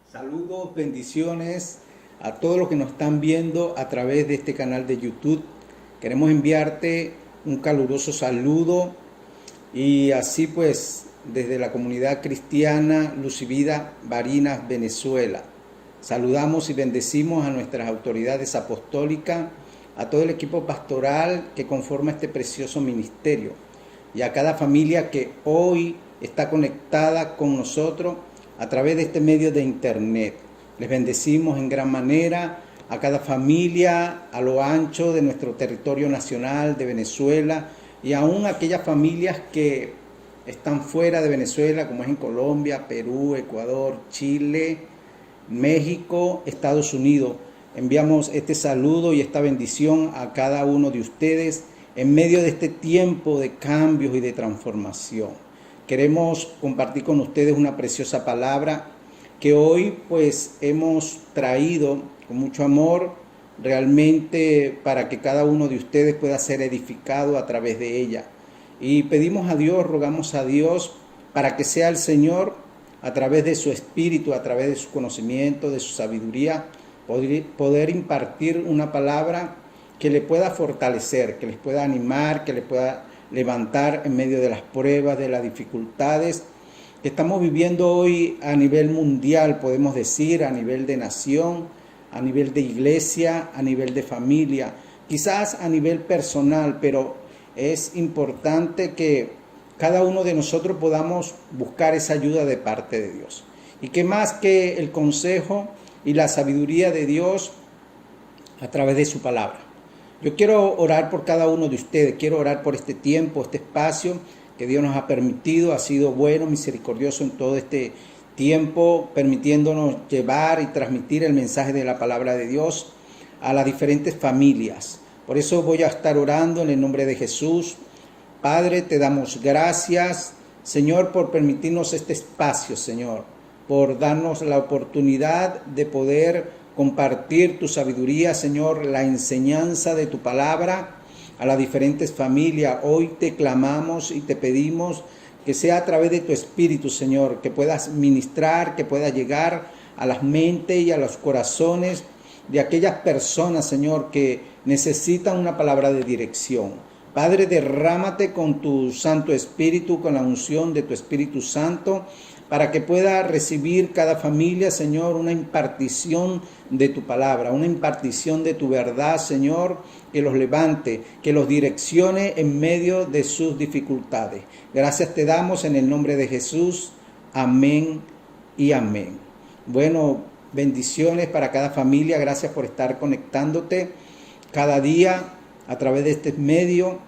Saludos, bendiciones a todos los que nos están viendo a través de este canal de YouTube. Queremos enviarte un caluroso saludo y así pues desde la comunidad cristiana Luz y Vida Barinas, Venezuela. Saludamos y bendecimos a nuestras autoridades apostólicas, a todo el equipo pastoral que conforma este precioso ministerio y a cada familia que hoy está conectada con nosotros a través de este medio de internet. Les bendecimos en gran manera a cada familia a lo ancho de nuestro territorio nacional de Venezuela y aún aquellas familias que están fuera de Venezuela, como es en Colombia, Perú, Ecuador, Chile, México, Estados Unidos. Enviamos este saludo y esta bendición a cada uno de ustedes en medio de este tiempo de cambios y de transformación. Queremos compartir con ustedes una preciosa palabra que hoy pues hemos traído con mucho amor realmente para que cada uno de ustedes pueda ser edificado a través de ella. Y pedimos a Dios, rogamos a Dios para que sea el Señor a través de su espíritu, a través de su conocimiento, de su sabiduría, poder impartir una palabra que le pueda fortalecer, que les pueda animar, que les pueda levantar en medio de las pruebas, de las dificultades que estamos viviendo hoy a nivel mundial, podemos decir, a nivel de nación, a nivel de iglesia, a nivel de familia, quizás a nivel personal, pero es importante que cada uno de nosotros podamos buscar esa ayuda de parte de Dios. Y que más que el consejo y la sabiduría de Dios a través de su palabra. Yo quiero orar por cada uno de ustedes, quiero orar por este tiempo, este espacio que Dios nos ha permitido, ha sido bueno, misericordioso en todo este tiempo, permitiéndonos llevar y transmitir el mensaje de la palabra de Dios a las diferentes familias. Por eso voy a estar orando en el nombre de Jesús. Padre, te damos gracias, Señor, por permitirnos este espacio, Señor, por darnos la oportunidad de poder compartir tu sabiduría, Señor, la enseñanza de tu palabra a las diferentes familias. Hoy te clamamos y te pedimos que sea a través de tu Espíritu, Señor, que puedas ministrar, que puedas llegar a las mentes y a los corazones de aquellas personas, Señor, que necesitan una palabra de dirección. Padre, derrámate con tu Santo Espíritu, con la unción de tu Espíritu Santo, para que pueda recibir cada familia, Señor, una impartición de tu palabra, una impartición de tu verdad, Señor, que los levante, que los direccione en medio de sus dificultades. Gracias te damos en el nombre de Jesús. Amén y amén. Bueno, bendiciones para cada familia. Gracias por estar conectándote cada día a través de este medio.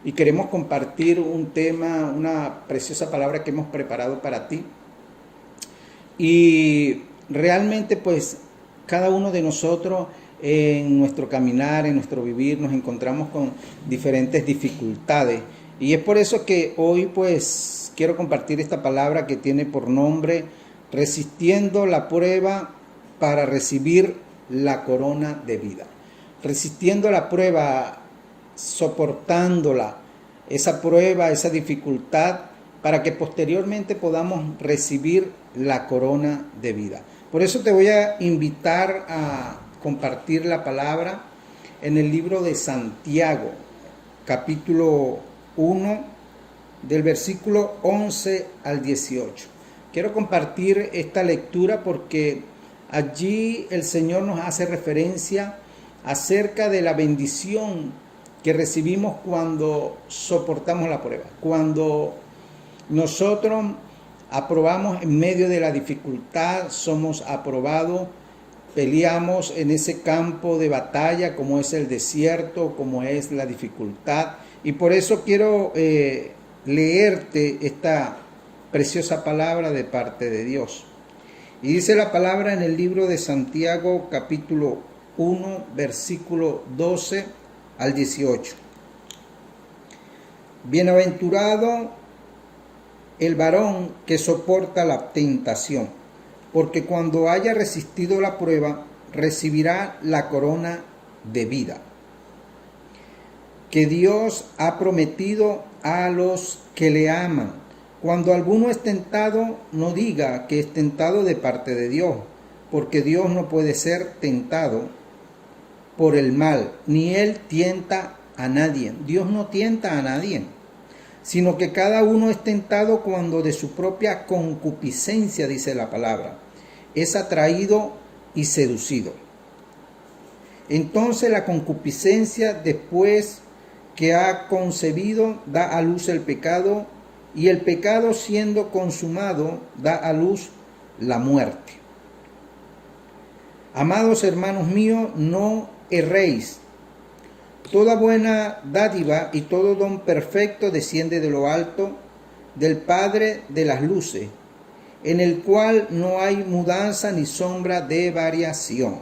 Y queremos compartir un tema, una preciosa palabra que hemos preparado para ti. Y realmente pues cada uno de nosotros en nuestro caminar, en nuestro vivir, nos encontramos con diferentes dificultades. Y es por eso que hoy pues quiero compartir esta palabra que tiene por nombre Resistiendo la prueba para recibir la corona de vida. Resistiendo la prueba, soportándola, esa prueba, esa dificultad, para que posteriormente podamos recibir la corona de vida. Por eso te voy a invitar a compartir la palabra en el libro de Santiago, capítulo 1, del versículo 11 al 18. Quiero compartir esta lectura porque allí el Señor nos hace referencia acerca de la bendición que recibimos cuando soportamos la prueba, cuando nosotros aprobamos en medio de la dificultad, somos aprobados, peleamos en ese campo de batalla como es el desierto, como es la dificultad. Y por eso quiero leerte esta preciosa palabra de parte de Dios. Y dice la palabra en el libro de Santiago, capítulo 1, versículo 12 al 18. Bienaventurado el varón que soporta la tentación, porque cuando haya resistido la prueba, recibirá la corona de vida que Dios ha prometido a los que le aman. Cuando alguno es tentado, no diga que es tentado de parte de Dios, porque Dios no puede ser tentado por el mal, ni Él tienta a nadie. Dios no tienta a nadie, sino que cada uno es tentado cuando de su propia concupiscencia, dice la palabra, es atraído y seducido. Entonces la concupiscencia, después que ha concebido, da a luz el pecado, y el pecado, siendo consumado, da a luz la muerte. Amados hermanos míos, no erréis. Toda buena dádiva y todo don perfecto desciende de lo alto, del Padre de las luces, en el cual no hay mudanza ni sombra de variación.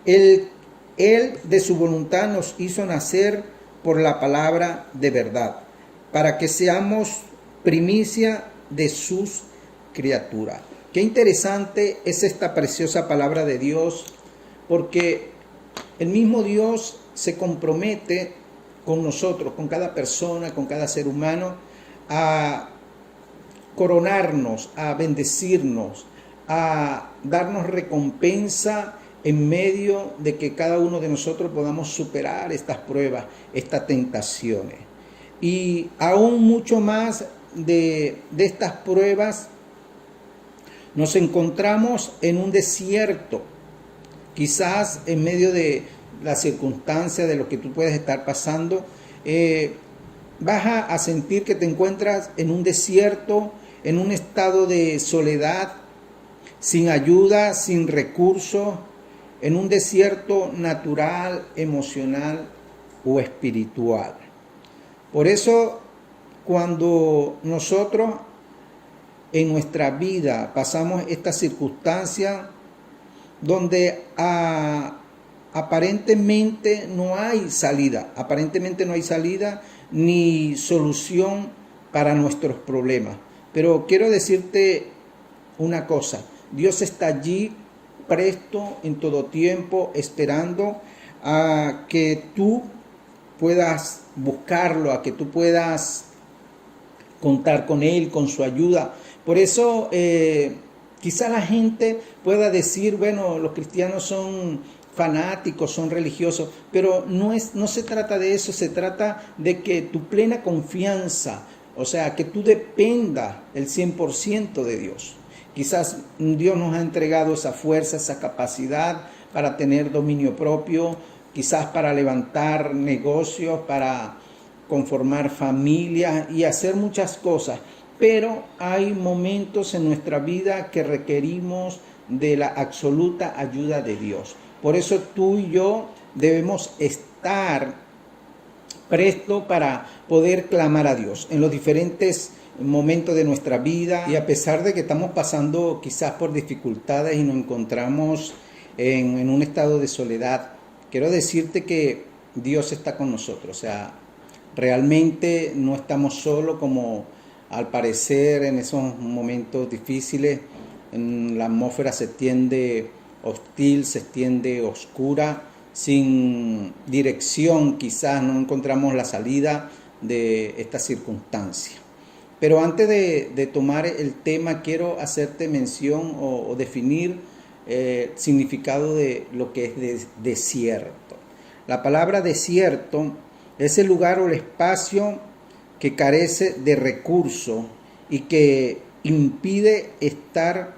Él de su voluntad nos hizo nacer por la palabra de verdad, para que seamos primicia de sus criaturas. Qué interesante es esta preciosa palabra de Dios, porque el mismo Dios se compromete con nosotros, con cada persona, con cada ser humano, a coronarnos, a bendecirnos, a darnos recompensa en medio de que cada uno de nosotros podamos superar estas pruebas, estas tentaciones. Y aún mucho más de estas pruebas, nos encontramos en un desierto, quizás en medio de la circunstancia de lo que tú puedes estar pasando, vas a sentir que te encuentras en un desierto, en un estado de soledad, sin ayuda, sin recursos, en un desierto natural, emocional o espiritual. Por eso, cuando nosotros en nuestra vida pasamos esta circunstancia donde aparentemente no hay salida ni solución para nuestros problemas. Pero quiero decirte una cosa: Dios está allí presto en todo tiempo, esperando a que tú puedas buscarlo, a que tú puedas contar con Él, con su ayuda. Por eso quizá la gente pueda decir, bueno, los cristianos son fanáticos, son religiosos, pero no se trata de eso, se trata de que tu plena confianza, o sea, que tú dependas el 100% de Dios. Quizás Dios nos ha entregado esa fuerza, esa capacidad para tener dominio propio, quizás para levantar negocios, para conformar familias y hacer muchas cosas. Pero hay momentos en nuestra vida que requerimos de la absoluta ayuda de Dios. Por eso tú y yo debemos estar prestos para poder clamar a Dios en los diferentes momentos de nuestra vida. Y a pesar de que estamos pasando quizás por dificultades y nos encontramos en un estado de soledad, quiero decirte que Dios está con nosotros. O sea, realmente no estamos solos como al parecer en esos momentos difíciles. La atmósfera se extiende hostil, se extiende oscura, sin dirección, quizás no encontramos la salida de esta circunstancia. Pero antes de tomar el tema, quiero hacerte mención o definir el significado de lo que es desierto. La palabra desierto es el lugar o el espacio que carece de recursos y que impide estar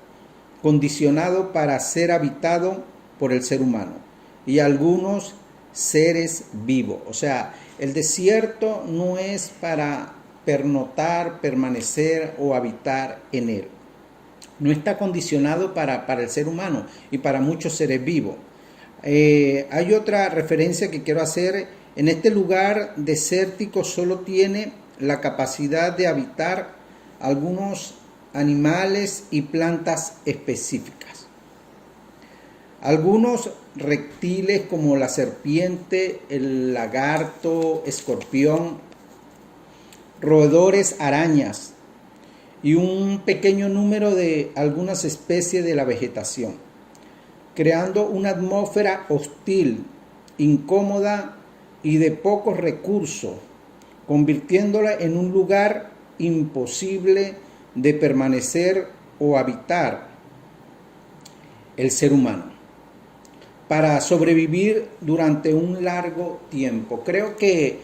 condicionado para ser habitado por el ser humano y algunos seres vivos. O sea, el desierto no es para pernoctar, permanecer o habitar en él. No está condicionado para el ser humano y para muchos seres vivos. Hay otra referencia que quiero hacer. En este lugar desértico solo tiene la capacidad de habitar algunos animales y plantas específicas. Algunos reptiles como la serpiente, el lagarto, escorpión, roedores, arañas y un pequeño número de algunas especies de la vegetación, creando una atmósfera hostil, incómoda y de pocos recursos, convirtiéndola en un lugar imposible de permanecer o habitar. el ser humano para sobrevivir durante un largo tiempo. Creo que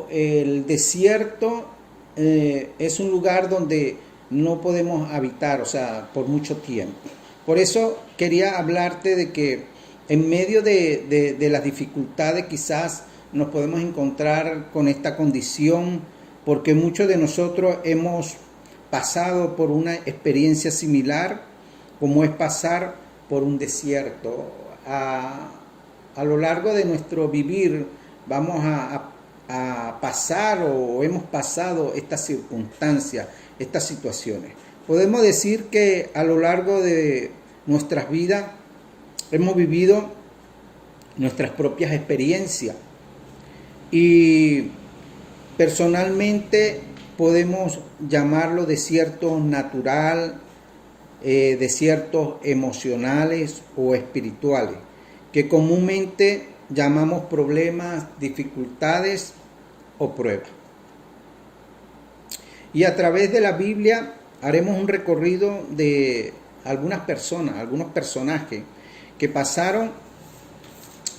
el desierto es un lugar donde no podemos habitar, o sea, por mucho tiempo. Por eso quería hablarte de que en medio de las dificultades quizás nos podemos encontrar con esta condición, porque muchos de nosotros hemos pasado por una experiencia similar, como es pasar por un desierto. A lo largo de nuestro vivir vamos a pasar o hemos pasado estas circunstancias, estas situaciones. Podemos decir que a lo largo de nuestras vidas hemos vivido nuestras propias experiencias y personalmente podemos llamarlo desierto natural, desiertos emocionales o espirituales, que comúnmente llamamos problemas, dificultades o pruebas. Y a través de la Biblia haremos un recorrido de algunas personas, algunos personajes que pasaron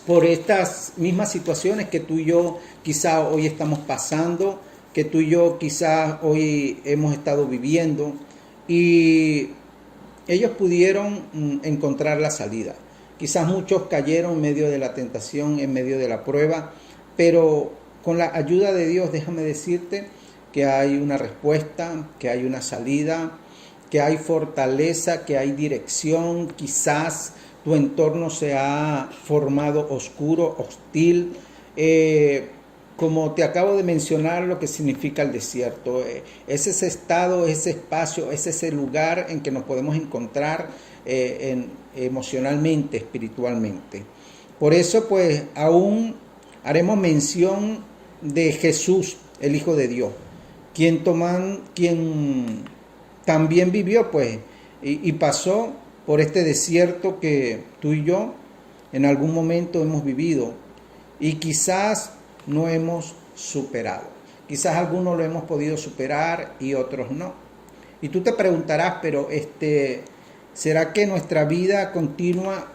por estas mismas situaciones que tú y yo quizá hoy estamos pasando, que tú y yo quizás hoy hemos estado viviendo, y ellos pudieron encontrar la salida. Quizás muchos cayeron en medio de la tentación, en medio de la prueba, pero con la ayuda de Dios, déjame decirte que hay una respuesta, que hay una salida, que hay fortaleza, que hay dirección. Quizás tu entorno se ha formado oscuro, hostil, como te acabo de mencionar lo que significa el desierto. Es ese estado, ese espacio, es ese lugar en que nos podemos encontrar emocionalmente, espiritualmente. Por eso pues aún haremos mención de Jesús, el Hijo de Dios, quien también vivió pues y pasó por este desierto que tú y yo en algún momento hemos vivido y quizás no hemos superado. Quizás algunos lo hemos podido superar y otros no. Y tú te preguntarás, pero ¿será que nuestra vida continua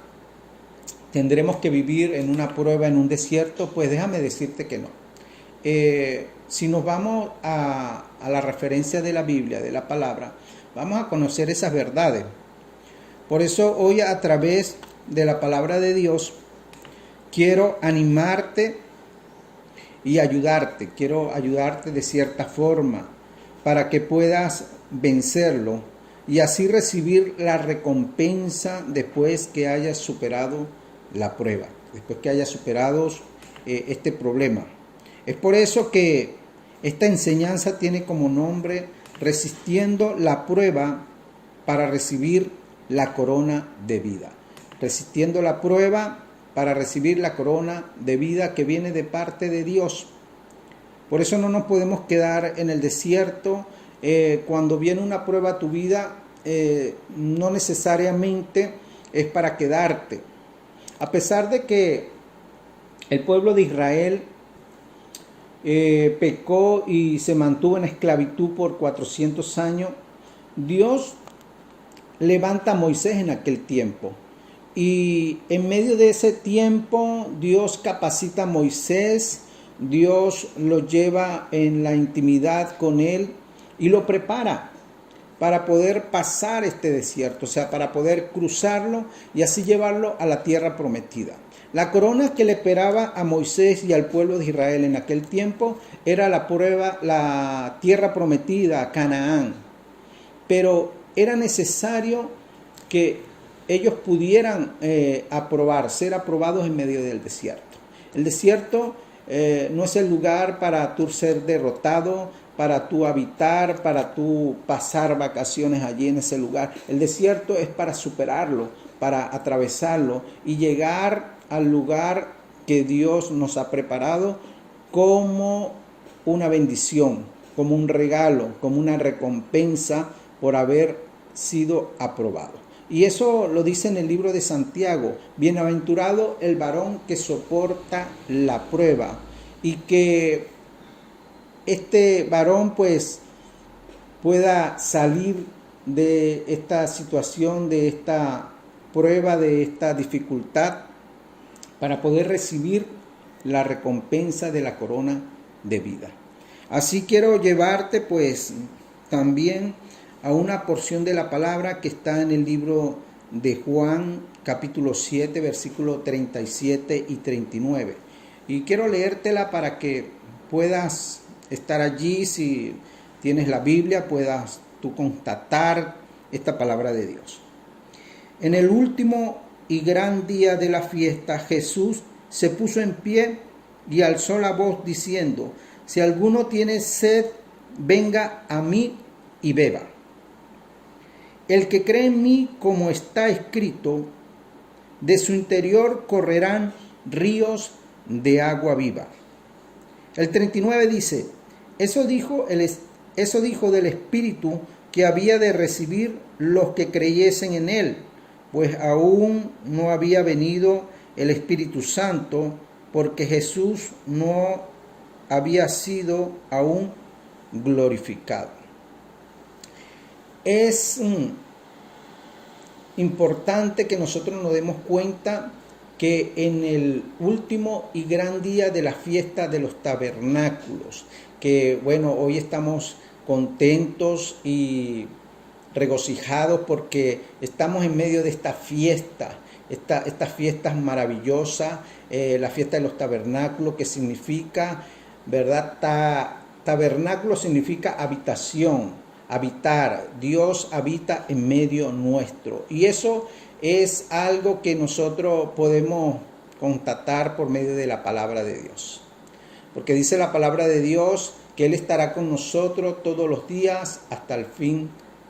tendremos que vivir en una prueba, en un desierto? Pues déjame decirte que no. Si nos vamos a la referencia de la Biblia, de la palabra, vamos a conocer esas verdades. Por eso hoy a través de la palabra de Dios quiero animarte y ayudarte. Quiero ayudarte de cierta forma para que puedas vencerlo y así recibir la recompensa después que hayas superado la prueba, después que hayas superado este problema. Es por eso que esta enseñanza tiene como nombre Resistiendo la prueba para recibir la corona de vida. Resistiendo la prueba para recibir la corona de vida que viene de parte de Dios. Por eso no nos podemos quedar en el desierto. Cuando viene una prueba a tu vida, no necesariamente es para quedarte. A pesar de que el pueblo de Israel pecó y se mantuvo en esclavitud por 400 años, Dios levanta a Moisés en aquel tiempo. Y en medio de ese tiempo, Dios capacita a Moisés, Dios lo lleva en la intimidad con él y lo prepara para poder pasar este desierto, o sea, para poder cruzarlo y así llevarlo a la tierra prometida. La corona que le esperaba a Moisés y al pueblo de Israel en aquel tiempo era la prueba, la tierra prometida, Canaán. Pero era necesario que ellos pudieran ser aprobados en medio del desierto. El desierto no es el lugar para tú ser derrotado, para tú habitar, para tú pasar vacaciones allí en ese lugar. El desierto es para superarlo, para atravesarlo y llegar al lugar que Dios nos ha preparado como una bendición, como un regalo, como una recompensa por haber sido aprobado. Y eso lo dice en el libro de Santiago: bienaventurado el varón que soporta la prueba, y que este varón pues pueda salir de esta situación, de esta prueba de esta dificultad para poder recibir la recompensa de la corona de vida. Así quiero llevarte pues también a una porción de la palabra que está en el libro de Juan capítulo 7 versículos 37 y 39. Y quiero leértela para que puedas estar allí, si tienes la Biblia, puedas tú constatar esta palabra de Dios. En el último y gran día de la fiesta, Jesús se puso en pie y alzó la voz diciendo: si alguno tiene sed, venga a mí y beba. El que cree en mí, como está escrito, de su interior correrán ríos de agua viva. El 39 dice: eso dijo del Espíritu que había de recibir los que creyesen en él, pues aún no había venido el Espíritu Santo, porque Jesús no había sido aún glorificado. Es importante que nosotros nos demos cuenta que en el último y gran día de la fiesta de los tabernáculos, que bueno, hoy estamos contentos y regocijados porque estamos en medio de esta fiesta, estas fiestas maravillosas, la fiesta de los tabernáculos, que significa, ¿verdad? Tabernáculo significa habitación, habitar. Dios habita en medio nuestro. Y eso es algo que nosotros podemos constatar por medio de la palabra de Dios. Porque dice la palabra de Dios que Él estará con nosotros todos los días hasta el fin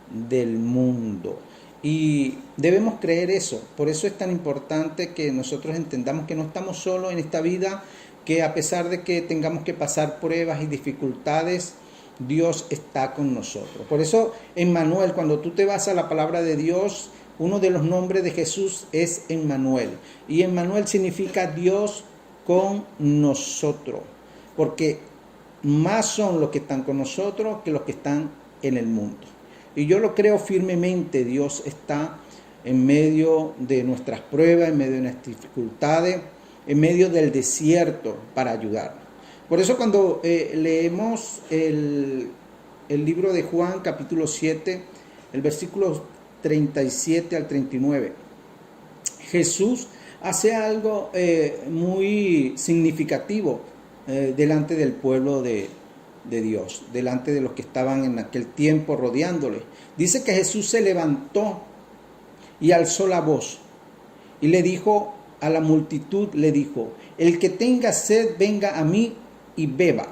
del mundo. Y debemos creer eso. Por eso es tan importante que nosotros entendamos que no estamos solos en esta vida, que a pesar de que tengamos que pasar pruebas y dificultades, Dios está con nosotros. Por eso, Emmanuel, cuando tú te vas a la palabra de Dios, uno de los nombres de Jesús es Emmanuel. Y Emmanuel significa Dios con nosotros. Porque más son los que están con nosotros que los que están en el mundo. Y yo lo creo firmemente. Dios está en medio de nuestras pruebas, en medio de nuestras dificultades, en medio del desierto para ayudarnos. Por eso cuando leemos el libro de Juan, capítulo 7, el versículo 37 al 39, Jesús hace algo muy significativo delante del pueblo de Dios, delante de los que estaban en aquel tiempo rodeándole. Dice que Jesús se levantó y alzó la voz y le dijo a la multitud, le dijo: el que tenga sed, venga a mí y beba.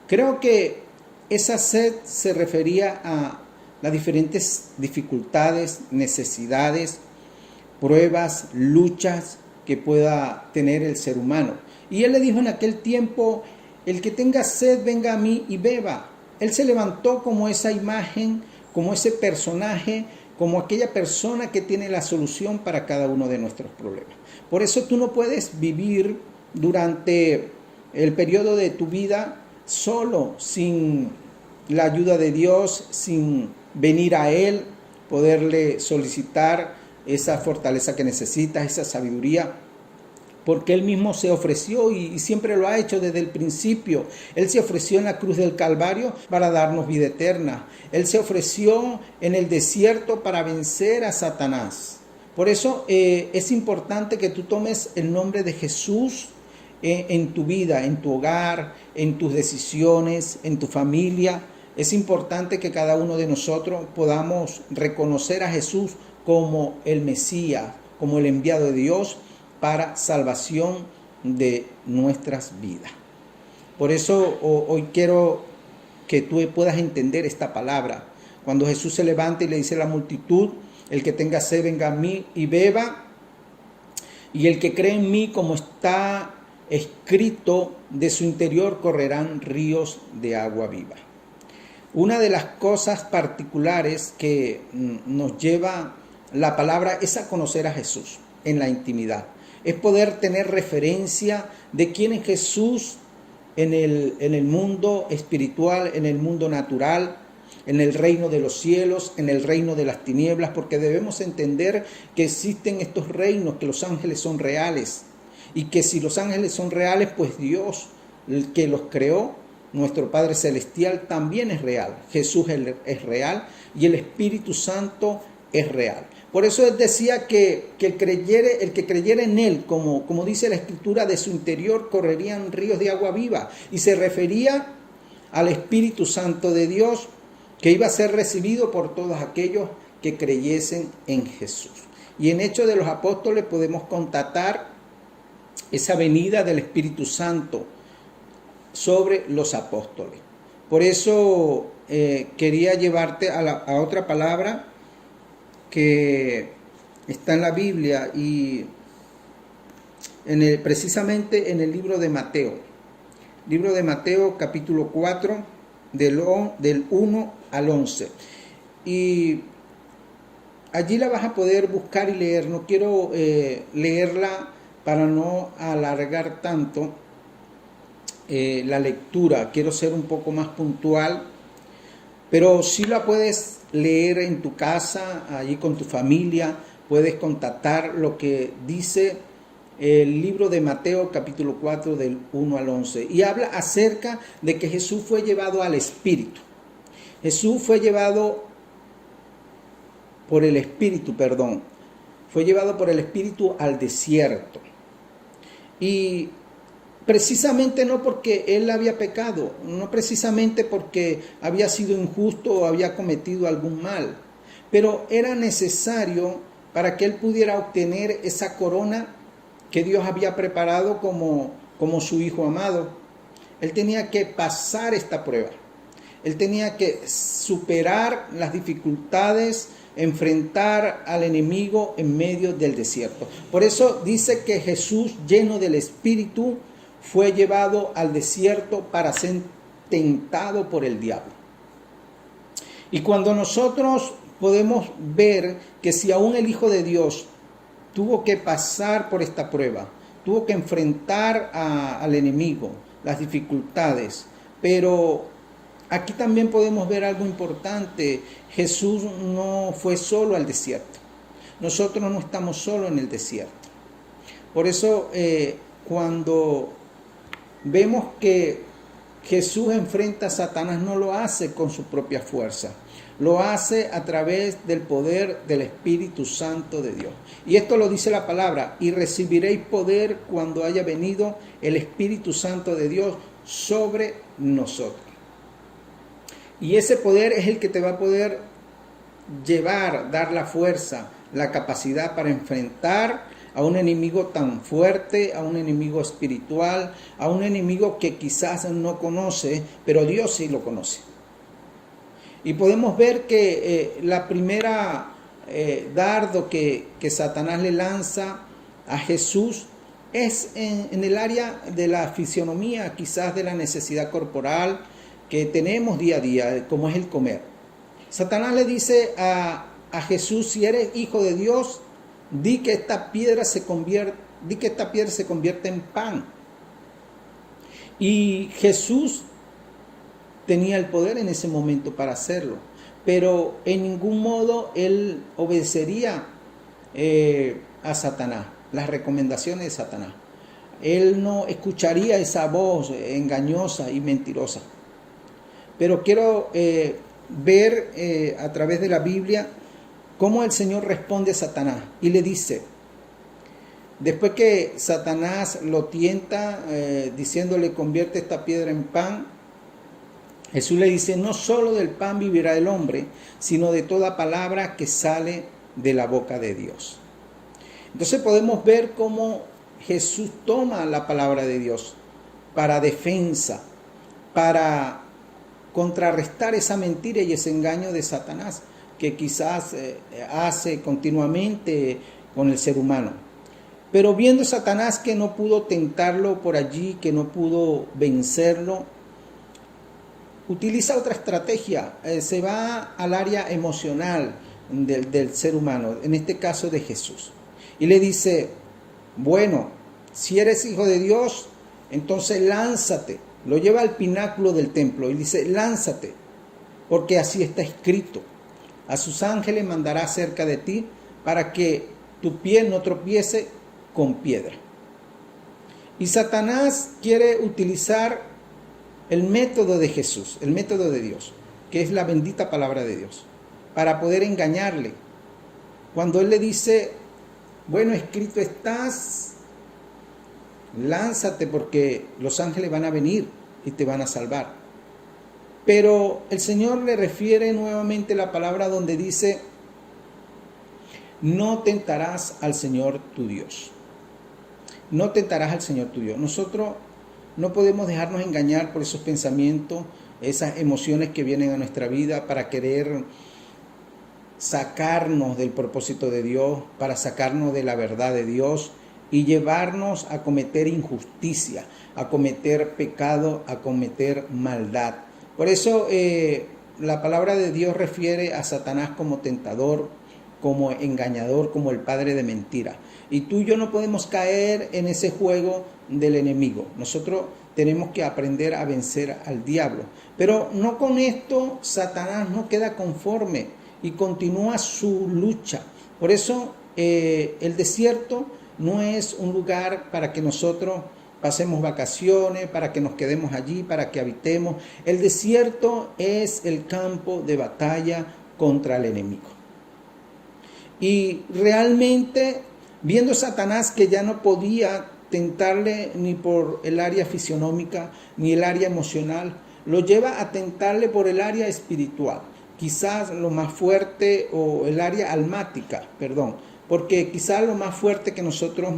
Creo que esa sed se refería a las diferentes dificultades, necesidades, pruebas, luchas que pueda tener el ser humano. Y Él le dijo en aquel tiempo: el que tenga sed, venga a mí y beba. Él se levantó como esa imagen, como ese personaje, como aquella persona que tiene la solución para cada uno de nuestros problemas. Por eso tú no puedes vivir durante el periodo de tu vida solo, sin la ayuda de Dios, sin venir a Él, poderle solicitar esa fortaleza que necesitas, esa sabiduría, porque Él mismo se ofreció y siempre lo ha hecho desde el principio. Él se ofreció en la cruz del Calvario para darnos vida eterna. Él se ofreció en el desierto para vencer a Satanás. Por eso es importante que tú tomes el nombre de Jesús en tu vida, en tu hogar, en tus decisiones, en tu familia. Es importante que cada uno de nosotros podamos reconocer a Jesús como el Mesías, como el enviado de Dios para salvación de nuestras vidas. Por eso hoy quiero que tú puedas entender esta palabra. Cuando Jesús se levanta y le dice a la multitud: el que tenga sed, venga a mí y beba. Y el que cree en mí, como está escrito, de su interior correrán ríos de agua viva. Una de las cosas particulares que nos lleva la palabra es a conocer a Jesús en la intimidad. Es poder tener referencia de quién es Jesús en el mundo espiritual, en el mundo natural, en el reino de los cielos, en el reino de las tinieblas, porque debemos entender que existen estos reinos, que los ángeles son reales, y que si los ángeles son reales, pues Dios, el que los creó, nuestro Padre Celestial, también es real. Jesús es real y el Espíritu Santo es real. Por eso él decía que el que creyere en él, como dice la Escritura, de su interior correrían ríos de agua viva. Y se refería al Espíritu Santo de Dios, que iba a ser recibido por todos aquellos que creyesen en Jesús. Y en Hechos de los Apóstoles podemos constatar esa venida del Espíritu Santo sobre los apóstoles. Por eso quería llevarte a otra palabra que está en la Biblia y precisamente en el libro de Mateo. Libro de Mateo, capítulo 4, del 1 al 11. Y allí la vas a poder buscar y leer. No quiero leerla para no alargar tanto la lectura. Quiero ser un poco más puntual, pero sí la puedes leer en tu casa, allí con tu familia. Puedes contactar lo que dice el libro de Mateo capítulo 4 del 1 al 11 y habla acerca de que Jesús fue llevado al Espíritu. Jesús fue llevado por el Espíritu, fue llevado por el Espíritu al desierto. Y precisamente no porque él había pecado, no precisamente porque había sido injusto o había cometido algún mal, pero era necesario para que él pudiera obtener esa corona que Dios había preparado como su Hijo amado. Él tenía que pasar esta prueba. Él tenía que superar las dificultades, enfrentar al enemigo en medio del desierto. Por eso dice que Jesús, lleno del Espíritu, fue llevado al desierto para ser tentado por el diablo. Y cuando nosotros podemos ver que si aún el Hijo de Dios tuvo que pasar por esta prueba, tuvo que enfrentar al enemigo, las dificultades, pero aquí también podemos ver algo importante. Jesús no fue solo al desierto. Nosotros no estamos solo en el desierto. Por eso cuando vemos que Jesús enfrenta a Satanás, no lo hace con su propia fuerza, lo hace a través del poder del Espíritu Santo de Dios. Y esto lo dice la palabra: y recibiréis poder cuando haya venido el Espíritu Santo de Dios sobre nosotros. Y ese poder es el que te va a poder llevar, dar la fuerza, la capacidad para enfrentar a un enemigo tan fuerte, a un enemigo espiritual, a un enemigo que quizás no conoce, pero Dios sí lo conoce. Y podemos ver que la primera dardo que Satanás le lanza a Jesús es en el área de la fisionomía, quizás de la necesidad corporal que tenemos día a día, como es el comer. Satanás le dice a Jesús: si eres hijo de Dios, di que esta piedra se convierte en pan. Y Jesús tenía el poder en ese momento para hacerlo, pero en ningún modo él obedecería a Satanás, las recomendaciones de Satanás. Él no escucharía esa voz engañosa y mentirosa. Pero quiero ver a través de la Biblia cómo el Señor responde a Satanás y le dice, después que Satanás lo tienta diciéndole: convierte esta piedra en pan, Jesús le dice: no solo del pan vivirá el hombre, sino de toda palabra que sale de la boca de Dios. Entonces podemos ver cómo Jesús toma la palabra de Dios para defensa, para contrarrestar esa mentira y ese engaño de Satanás que quizás hace continuamente con el ser humano. Pero viendo Satanás que no pudo tentarlo por allí, que no pudo vencerlo, utiliza otra estrategia, se va al área emocional del ser humano, en este caso de Jesús, y le dice: bueno, si eres hijo de Dios, entonces lánzate. Lo lleva al pináculo del templo y dice: lánzate. porque así está escrito. A sus ángeles mandará cerca de ti para que tu pie no tropiece con piedra. Y Satanás quiere utilizar el método de Jesús, el método de Dios, que es la bendita palabra de Dios, para poder engañarle. Cuando Él le dice, bueno, escrito estás, lánzate porque los ángeles van a venir y te van a salvar. Pero el Señor le refiere nuevamente la palabra donde dice, no tentarás al Señor tu Dios. No tentarás al Señor tu Dios. Nosotros no podemos dejarnos engañar por esos pensamientos, esas emociones que vienen a nuestra vida para querer sacarnos del propósito de Dios, para sacarnos de la verdad de Dios y llevarnos a cometer injusticia, a cometer pecado, a cometer maldad. Por eso la palabra de Dios refiere a Satanás como tentador, como engañador, como el padre de mentira. Y tú y yo no podemos caer en ese juego del enemigo. Nosotros tenemos que aprender a vencer al diablo. Pero no con esto Satanás no queda conforme y continúa su lucha. Por eso el desierto no es un lugar para que nosotros pasemos vacaciones, para que nos quedemos allí, para que habitemos. El desierto es el campo de batalla contra el enemigo. Y realmente, viendo Satanás que ya no podía tentarle ni por el área fisionómica, ni el área emocional, lo lleva a tentarle por el área espiritual. Quizás lo más fuerte, o el área almática, porque quizás lo más fuerte que nosotros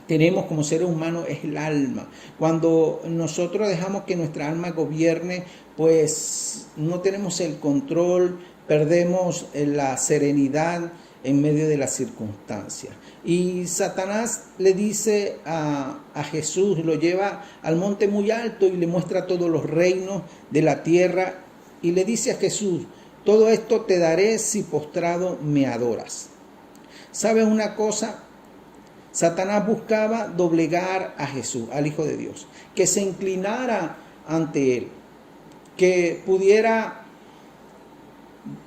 tenemos como seres humanos es el alma. Cuando nosotros dejamos que nuestra alma gobierne, pues no tenemos el control, perdemos la serenidad en medio de las circunstancias. Y Satanás le dice a Jesús, lo lleva al monte muy alto y le muestra todos los reinos de la tierra y le dice a Jesús, todo esto te daré si postrado me adoras. ¿Sabes una cosa? Satanás buscaba doblegar a Jesús, al Hijo de Dios, que se inclinara ante Él, que pudiera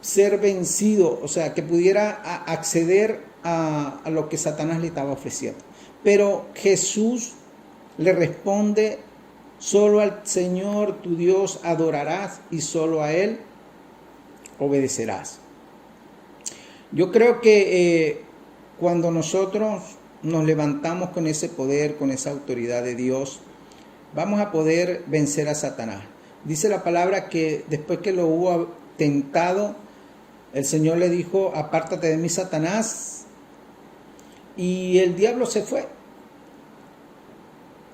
ser vencido, o sea, que pudiera acceder a lo que Satanás le estaba ofreciendo. Pero Jesús le responde, solo al Señor tu Dios adorarás y solo a Él obedecerás. Yo creo que cuando nosotros nos levantamos con ese poder, con esa autoridad de Dios, vamos a poder vencer a Satanás. Dice la palabra que después que lo hubo tentado, el Señor le dijo, apártate de mí, Satanás, y el diablo se fue.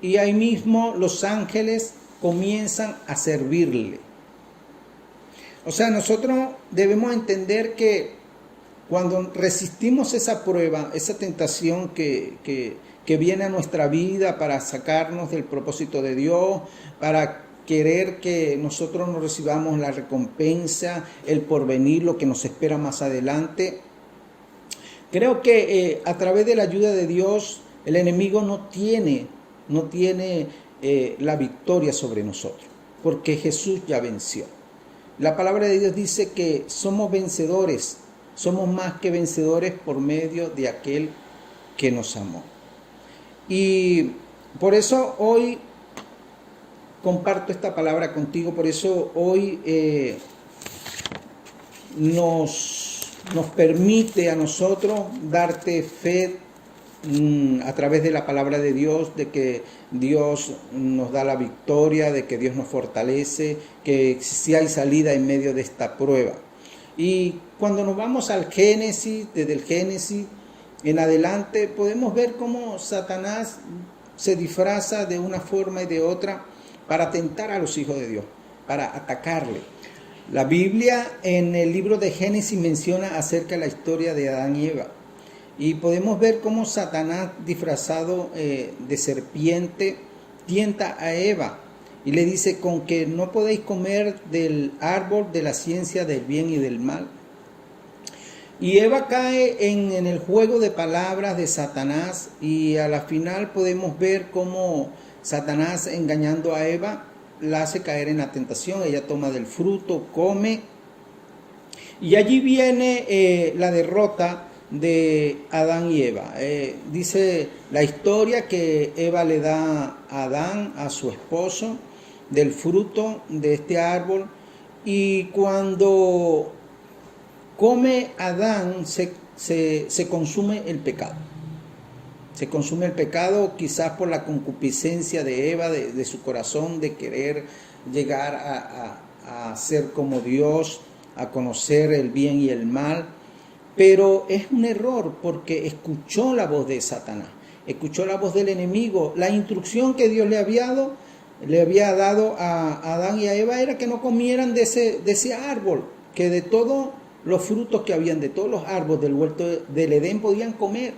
Y ahí mismo los ángeles comienzan a servirle. O sea, nosotros debemos entender que cuando resistimos esa prueba, esa tentación que viene a nuestra vida para sacarnos del propósito de Dios, para querer que nosotros no recibamos la recompensa, el porvenir, lo que nos espera más adelante, creo que a través de la ayuda de Dios, el enemigo no tiene la victoria sobre nosotros, porque Jesús ya venció. La palabra de Dios dice que somos vencedores, somos más que vencedores por medio de aquel que nos amó. Y por eso hoy comparto esta palabra contigo, por eso hoy nos permite a nosotros darte fe a través de la palabra de Dios, de que Dios nos da la victoria, de que Dios nos fortalece, que sí hay salida en medio de esta prueba. Y cuando nos vamos al Génesis, desde el Génesis en adelante, podemos ver cómo Satanás se disfraza de una forma y de otra para tentar a los hijos de Dios, para atacarle. La Biblia en el libro de Génesis menciona acerca de la historia de Adán y Eva. Y podemos ver cómo Satanás, disfrazado de serpiente, tienta a Eva y le dice, con que no podéis comer del árbol de la ciencia del bien y del mal. Y Eva cae en el juego de palabras de Satanás, y a la final podemos ver cómo Satanás, engañando a Eva, la hace caer en la tentación, ella toma del fruto, come, y allí viene la derrota de Adán y Eva. Dice la historia que Eva le da a Adán, a su esposo, del fruto de este árbol, y cuando come Adán se consume el pecado. Se consume el pecado quizás por la concupiscencia de Eva, de su corazón, de querer llegar a ser como Dios, a conocer el bien y el mal. Pero es un error porque escuchó la voz de Satanás, escuchó la voz del enemigo. La instrucción que Dios le había dado a Adán y a Eva era que no comieran de ese árbol, que de todos los frutos que habían, de todos los árboles del huerto del Edén podían comer.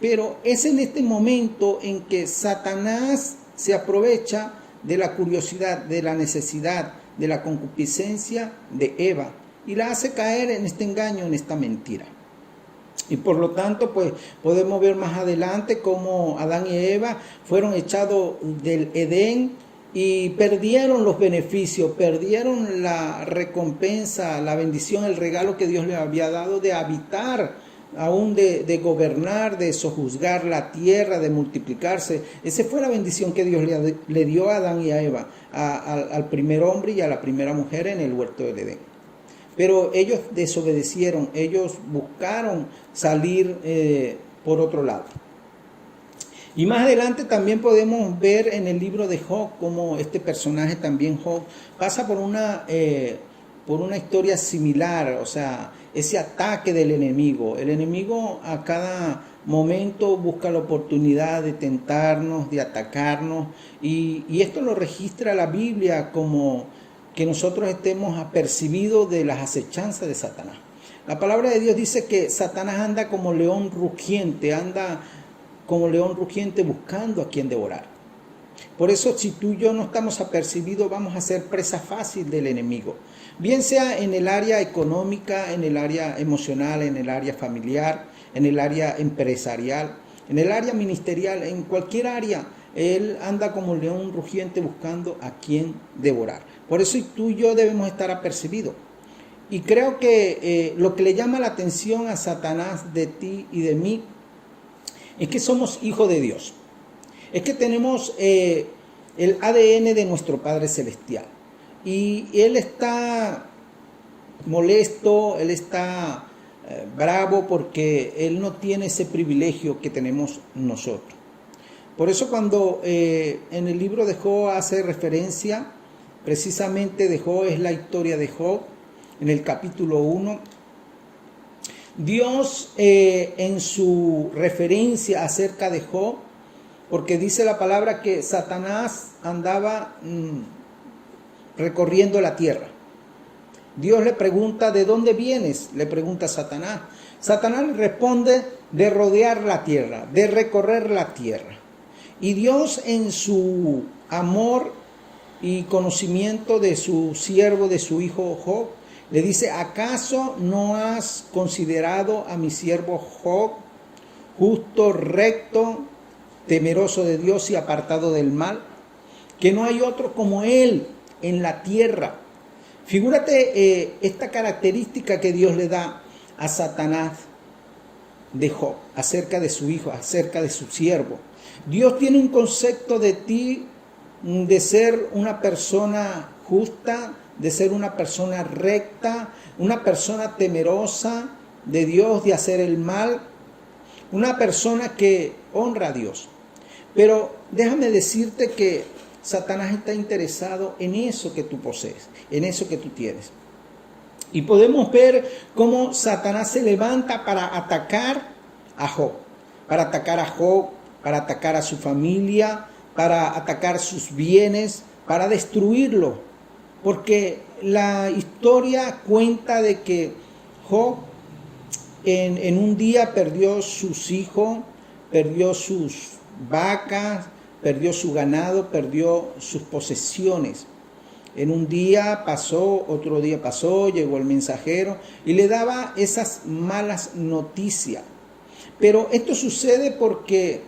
Pero es en este momento en que Satanás se aprovecha de la curiosidad, de la necesidad, de la concupiscencia de Eva y la hace caer en este engaño, en esta mentira. Y por lo tanto, pues podemos ver más adelante cómo Adán y Eva fueron echados del Edén y perdieron los beneficios, perdieron la recompensa, la bendición, el regalo que Dios les había dado de habitar, aún de gobernar, de sojuzgar la tierra, de multiplicarse. Esa fue la bendición que Dios le dio a Adán y a Eva, al primer hombre y a la primera mujer en el huerto del Edén. Pero ellos desobedecieron, ellos buscaron salir por otro lado. Y más adelante también podemos ver en el libro de Job cómo este personaje también, Job, pasa por una historia similar, o sea, ese ataque del enemigo. El enemigo a cada momento busca la oportunidad de tentarnos, de atacarnos, y esto lo registra la Biblia como que nosotros estemos apercibidos de las acechanzas de Satanás. La palabra de Dios dice que Satanás anda como león rugiente buscando a quien devorar. Por eso, si tú y yo no estamos apercibidos, vamos a ser presa fácil del enemigo. Bien sea en el área económica, en el área emocional, en el área familiar, en el área empresarial, en el área ministerial, en cualquier área, él anda como león rugiente buscando a quien devorar. Por eso tú y yo debemos estar apercibidos. Y creo que lo que le llama la atención a Satanás de ti y de mí es que somos hijos de Dios. Es que tenemos el ADN de nuestro Padre Celestial. Y Él está molesto, Él está bravo porque Él no tiene ese privilegio que tenemos nosotros. Por eso cuando en el libro de Job hace referencia, precisamente de Job, es la historia de Job, en el capítulo 1, Dios en su referencia acerca de Job, porque dice la palabra que Satanás andaba recorriendo la tierra. Dios le pregunta, ¿de dónde vienes? Le pregunta a Satanás. Satanás le responde, de rodear la tierra, de recorrer la tierra. Y Dios en su amor y conocimiento de su siervo, de su hijo Job, le dice, ¿acaso no has considerado a mi siervo Job, justo, recto, temeroso de Dios y apartado del mal? Que no hay otro como él en la tierra. Figúrate esta característica que Dios le da a Satanás de Job, acerca de su hijo, acerca de su siervo. Dios tiene un concepto de ti, de ser una persona justa, de ser una persona recta, una persona temerosa de Dios, de hacer el mal, una persona que honra a Dios. Pero déjame decirte que Satanás está interesado en eso que tú posees, en eso que tú tienes. Y podemos ver cómo Satanás se levanta para atacar a Job, para atacar a Job, para atacar a su familia, para atacar sus bienes, para destruirlo. Porque la historia cuenta de que Job en un día perdió sus hijos, perdió sus vacas, perdió su ganado, perdió sus posesiones. En un día pasó, otro día pasó, llegó el mensajero y le daba esas malas noticias. Pero esto sucede porque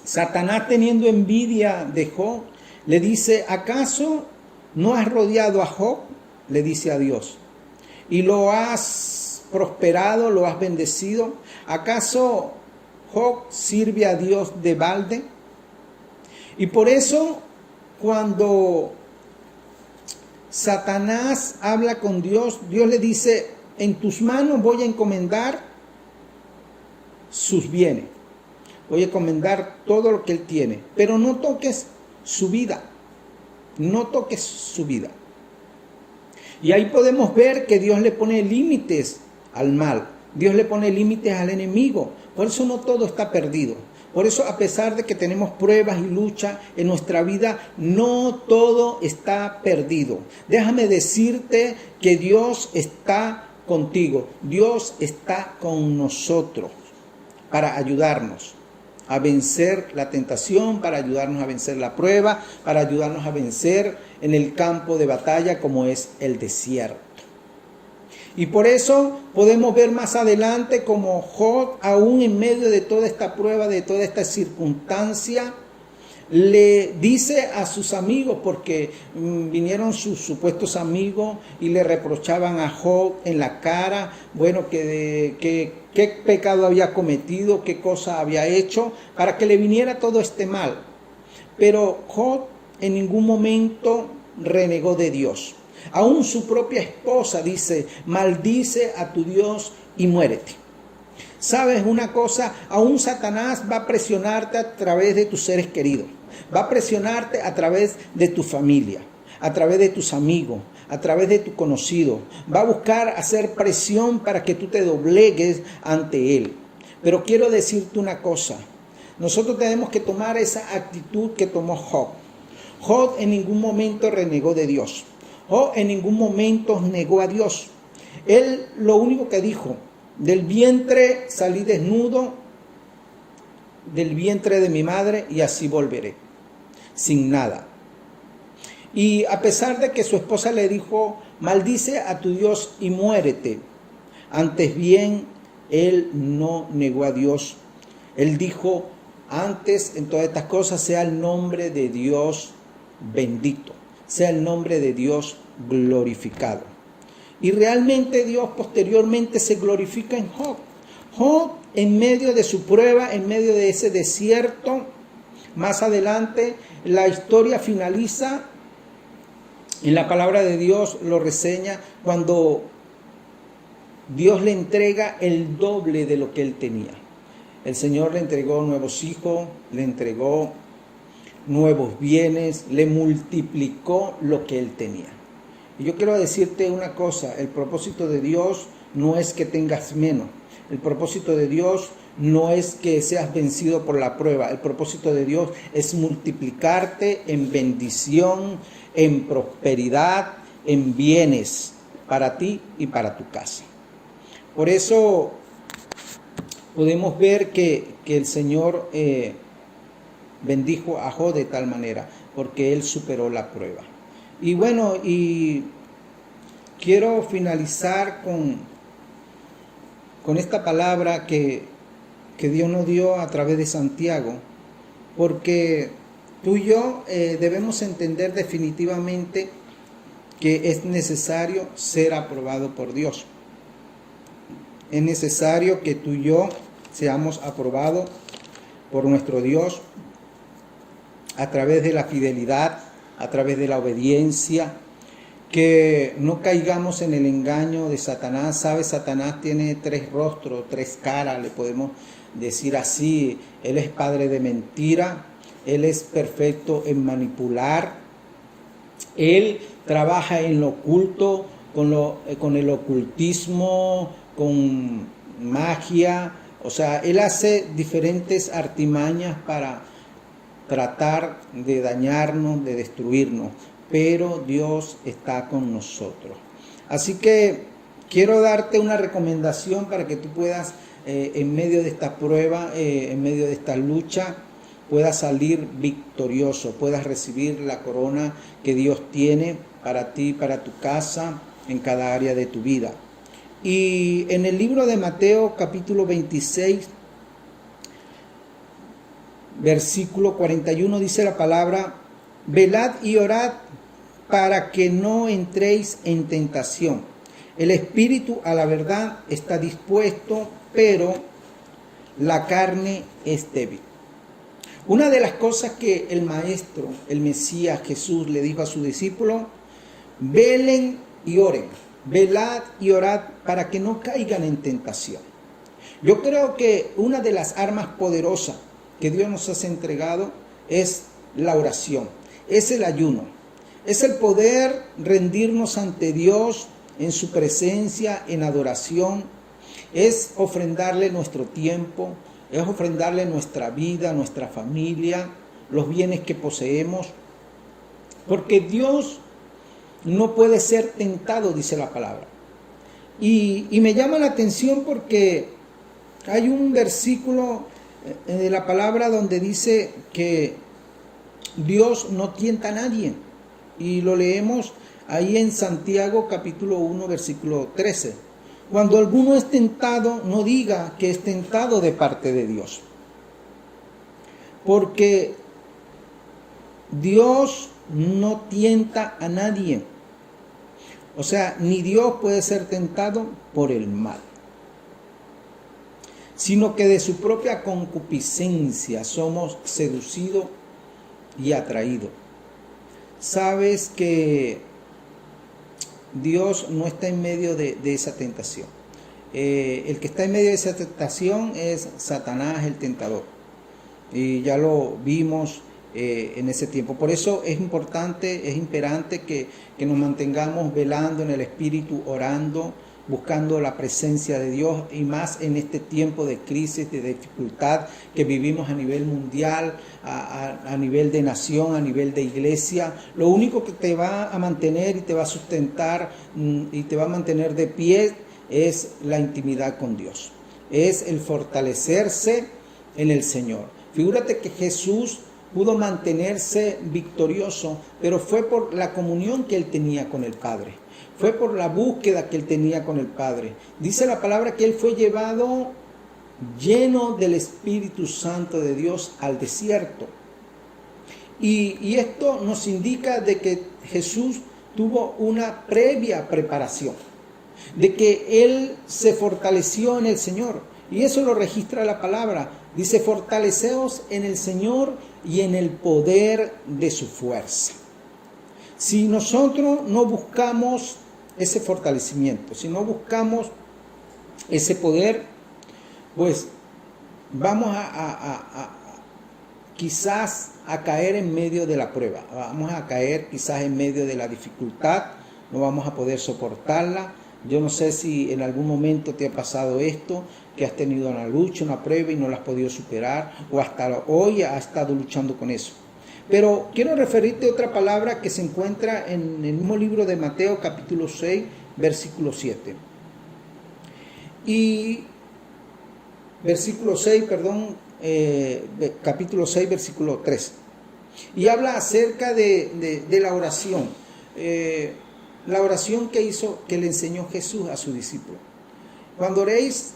Satanás, teniendo envidia de Job, Le dice, ¿acaso no has rodeado a Job? Le dice a Dios. ¿Y lo has prosperado, lo has bendecido? ¿Acaso Job sirve a Dios de balde? Y por eso, cuando Satanás habla con Dios, Dios le dice, en tus manos voy a encomendar sus bienes. Voy a encomendar todo lo que él tiene, pero no toques su vida. No toques su vida. Y ahí podemos ver que Dios le pone límites al mal. Dios le pone límites al enemigo. Por eso no todo está perdido. Por eso, a pesar de que tenemos pruebas y lucha en nuestra vida, no todo está perdido. Déjame decirte que Dios está contigo. Dios está con nosotros para ayudarnos a vencer la tentación, para ayudarnos a vencer la prueba, para ayudarnos a vencer en el campo de batalla como es el desierto. Y por eso podemos ver más adelante como Job, aún en medio de toda esta prueba, de toda esta circunstancia, le dice a sus amigos, porque vinieron sus supuestos amigos y le reprochaban a Job en la cara, bueno, qué pecado había cometido, qué cosa había hecho, para que le viniera todo este mal. Pero Job en ningún momento renegó de Dios. Aún su propia esposa dice, maldice a tu Dios y muérete. ¿Sabes una cosa? Aún Satanás va a presionarte a través de tus seres queridos. Va a presionarte a través de tu familia, a través de tus amigos, a través de tu conocido. Va a buscar hacer presión para que tú te doblegues ante él. Pero quiero decirte una cosa. Nosotros tenemos que tomar esa actitud que tomó Job. Job en ningún momento renegó de Dios. Job en ningún momento negó a Dios. Él lo único que dijo, del vientre salí desnudo, del vientre de mi madre, y así volveré, sin nada. Y a pesar de que su esposa le dijo, maldice a tu Dios y muérete, antes bien, él no negó a Dios. Él dijo, antes en todas estas cosas sea el nombre de Dios bendito, sea el nombre de Dios glorificado. Y realmente Dios posteriormente se glorifica en Job. Job, en medio de su prueba, en medio de ese desierto, más adelante la historia finaliza, en la palabra de Dios lo reseña, cuando Dios le entrega el doble de lo que él tenía. El Señor le entregó nuevos hijos, le entregó nuevos bienes, le multiplicó lo que él tenía. Y yo quiero decirte una cosa, el propósito de Dios no es que tengas menos. El propósito de Dios no es que seas vencido por la prueba. El propósito de Dios es multiplicarte en bendición, en prosperidad, en bienes para ti y para tu casa. Por eso podemos ver que el Señor bendijo a Job de tal manera, porque él superó la prueba. Y bueno, y quiero finalizar con esta palabra que Dios nos dio a través de Santiago, porque tú y yo debemos entender definitivamente que es necesario ser aprobado por Dios. Es necesario que tú y yo seamos aprobados por nuestro Dios a través de la fidelidad, a través de la obediencia, que no caigamos en el engaño de Satanás. ¿Sabes? Satanás tiene 3 rostros, 3 caras, le podemos decir así. Él es padre de mentira, él es perfecto en manipular, él trabaja en lo oculto, con el ocultismo, con magia. O sea, él hace diferentes artimañas para tratar de dañarnos, de destruirnos, pero Dios está con nosotros. Así que quiero darte una recomendación para que tú puedas, en medio de esta prueba, en medio de esta lucha, puedas salir victorioso, puedas recibir la corona que Dios tiene para ti, para tu casa, en cada área de tu vida. Y en el libro de Mateo, capítulo 26, versículo 41, dice la palabra: velad y orad para que no entréis en tentación. El espíritu a la verdad está dispuesto, pero la carne es débil. Una de las cosas que el Maestro, el Mesías Jesús le dijo a sus discípulos: velen y oren, velad y orad para que no caigan en tentación. Yo creo que una de las armas poderosas que Dios nos ha entregado es la oración, es el ayuno, es el poder rendirnos ante Dios en su presencia, en adoración, es ofrendarle nuestro tiempo, es ofrendarle nuestra vida, nuestra familia, los bienes que poseemos, porque Dios no puede ser tentado, dice la palabra. Y me llama la atención porque hay un versículo de la palabra donde dice que Dios no tienta a nadie. Y lo leemos ahí en Santiago capítulo 1, versículo 13. Cuando alguno es tentado, no diga que es tentado de parte de Dios. Porque Dios no tienta a nadie. O sea, ni Dios puede ser tentado por el mal, sino que de su propia concupiscencia somos seducidos y atraídos. Sabes que Dios no está en medio de esa tentación. El que está en medio de esa tentación es Satanás, el tentador. Y ya lo vimos en ese tiempo. Por eso es importante, es imperante que nos mantengamos velando en el Espíritu, orando, buscando la presencia de Dios, y más en este tiempo de crisis, de dificultad que vivimos a nivel mundial, a nivel de nación, a nivel de iglesia. Lo único que te va a mantener y te va a sustentar y te va a mantener de pie es la intimidad con Dios, es el fortalecerse en el Señor. Figúrate que Jesús pudo mantenerse victorioso, pero fue por la comunión que él tenía con el Padre. Fue por la búsqueda que él tenía con el Padre. Dice la palabra que él fue llevado lleno del Espíritu Santo de Dios al desierto. Y esto nos indica de que Jesús tuvo una previa preparación, de que él se fortaleció en el Señor. Y eso lo registra la palabra. Dice: fortaleceos en el Señor y en el poder de su fuerza. Si nosotros no buscamos ese fortalecimiento, si no buscamos ese poder, pues vamos quizás a caer en medio de la prueba, vamos a caer quizás en medio de la dificultad, no vamos a poder soportarla. Yo no sé si en algún momento te ha pasado esto, que has tenido una lucha, una prueba y no la has podido superar, o hasta hoy has estado luchando con eso. Pero quiero referirte a otra palabra que se encuentra en el mismo libro de Mateo, capítulo 6, versículo 7. Y capítulo 6, versículo 3. Y habla acerca de la oración. La oración que le enseñó Jesús a sus discípulos. Cuando oréis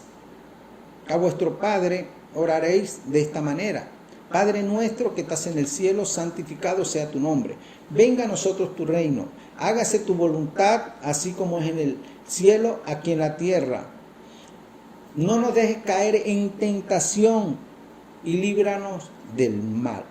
a vuestro Padre, oraréis de esta manera: Padre nuestro que estás en el cielo, santificado sea tu nombre. Venga a nosotros tu reino. Hágase tu voluntad, así como es en el cielo, aquí en la tierra. No nos dejes caer en tentación y líbranos del mal.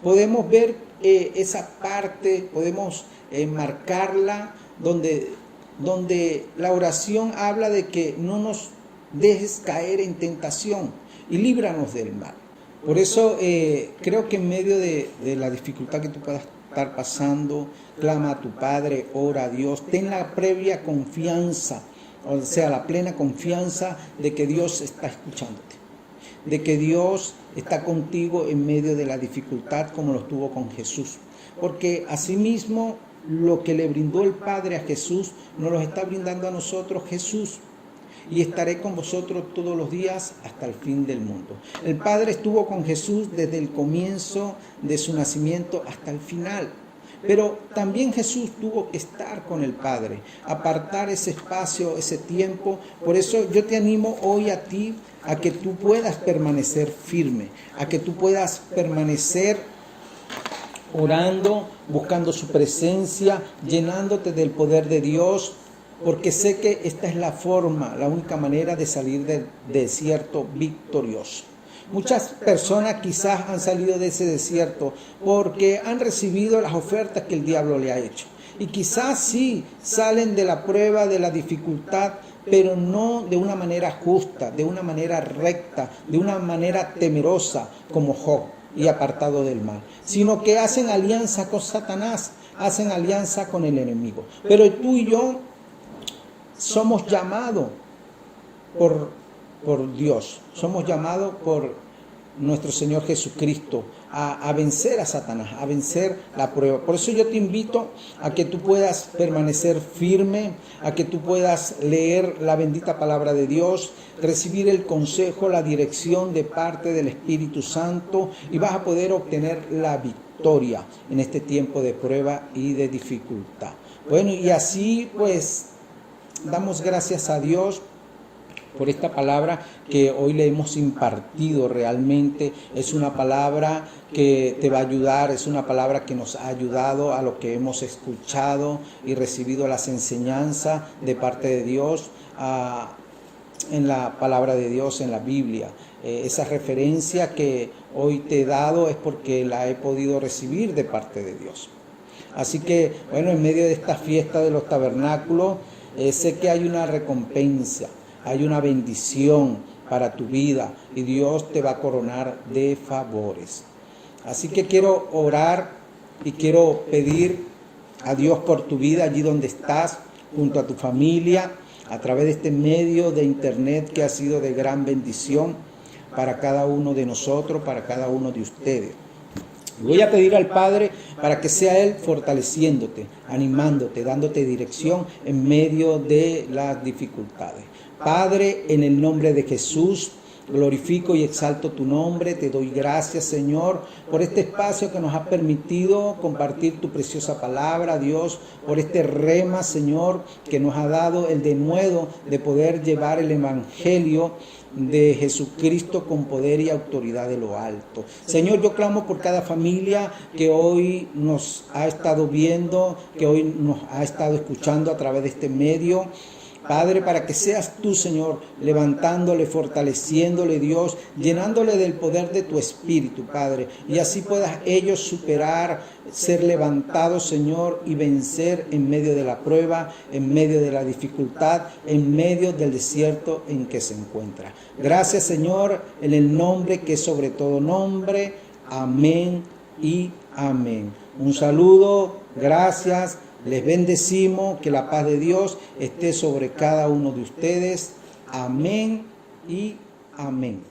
Podemos ver esa parte, podemos marcarla, donde la oración habla de que no nos dejes caer en tentación y líbranos del mal. Por eso creo que en medio de la dificultad que tú puedas estar pasando, clama a tu Padre, ora a Dios, ten la previa confianza, o sea, la plena confianza de que Dios está escuchándote, de que Dios está contigo en medio de la dificultad, como lo estuvo con Jesús. Porque asimismo lo que le brindó el Padre a Jesús, nos lo está brindando a nosotros Jesús. Y estaré con vosotros todos los días hasta el fin del mundo. El Padre estuvo con Jesús desde el comienzo de su nacimiento hasta el final. Pero también Jesús tuvo que estar con el Padre, apartar ese espacio, ese tiempo. Por eso yo te animo hoy a ti a que tú puedas permanecer firme, a que tú puedas permanecer orando, buscando su presencia, llenándote del poder de Dios, porque sé que esta es la forma, la única manera de salir del desierto victorioso. Muchas personas quizás han salido de ese desierto porque han recibido las ofertas que el diablo le ha hecho. Y quizás sí salen de la prueba, de la dificultad, pero no de una manera justa, de una manera recta, de una manera temerosa como Job y apartado del mal, sino que hacen alianza con Satanás, hacen alianza con el enemigo. Pero tú y yo somos llamados por Dios, somos llamados por nuestro Señor Jesucristo a vencer a Satanás, a vencer la prueba. Por eso yo te invito a que tú puedas permanecer firme, a que tú puedas leer la bendita palabra de Dios, recibir el consejo, la dirección de parte del Espíritu Santo, y vas a poder obtener la victoria en este tiempo de prueba y de dificultad. Bueno, y así pues damos gracias a Dios por esta palabra que hoy le hemos impartido. Realmente es una palabra que te va a ayudar, es una palabra que nos ha ayudado a lo que hemos escuchado y recibido las enseñanzas de parte de Dios en la palabra de Dios, en la Biblia. Esa referencia que hoy te he dado es porque la he podido recibir de parte de Dios. Así que, bueno, en medio de esta fiesta de los tabernáculos, sé que hay una recompensa, hay una bendición para tu vida y Dios te va a coronar de favores. Así que quiero orar y quiero pedir a Dios por tu vida allí donde estás, junto a tu familia, a través de este medio de internet que ha sido de gran bendición para cada uno de nosotros, para cada uno de ustedes. Voy a pedir al Padre para que sea Él fortaleciéndote, animándote, dándote dirección en medio de las dificultades. Padre, en el nombre de Jesús, glorifico y exalto tu nombre. Te doy gracias, Señor, por este espacio que nos ha permitido compartir tu preciosa palabra, Dios, por este rema, Señor, que nos ha dado el denuedo de poder llevar el evangelio de Jesucristo con poder y autoridad de lo alto. Señor, yo clamo por cada familia que hoy nos ha estado viendo, que hoy nos ha estado escuchando a través de este medio. Padre, para que seas tú, Señor, levantándole, fortaleciéndole, Dios, llenándole del poder de tu Espíritu, Padre, y así puedas ellos superar, ser levantados, Señor, y vencer en medio de la prueba, en medio de la dificultad, en medio del desierto en que se encuentra. Gracias, Señor, en el nombre que es sobre todo nombre. Amén y amén. Un saludo, gracias. Les bendecimos, que la paz de Dios esté sobre cada uno de ustedes. Amén y amén.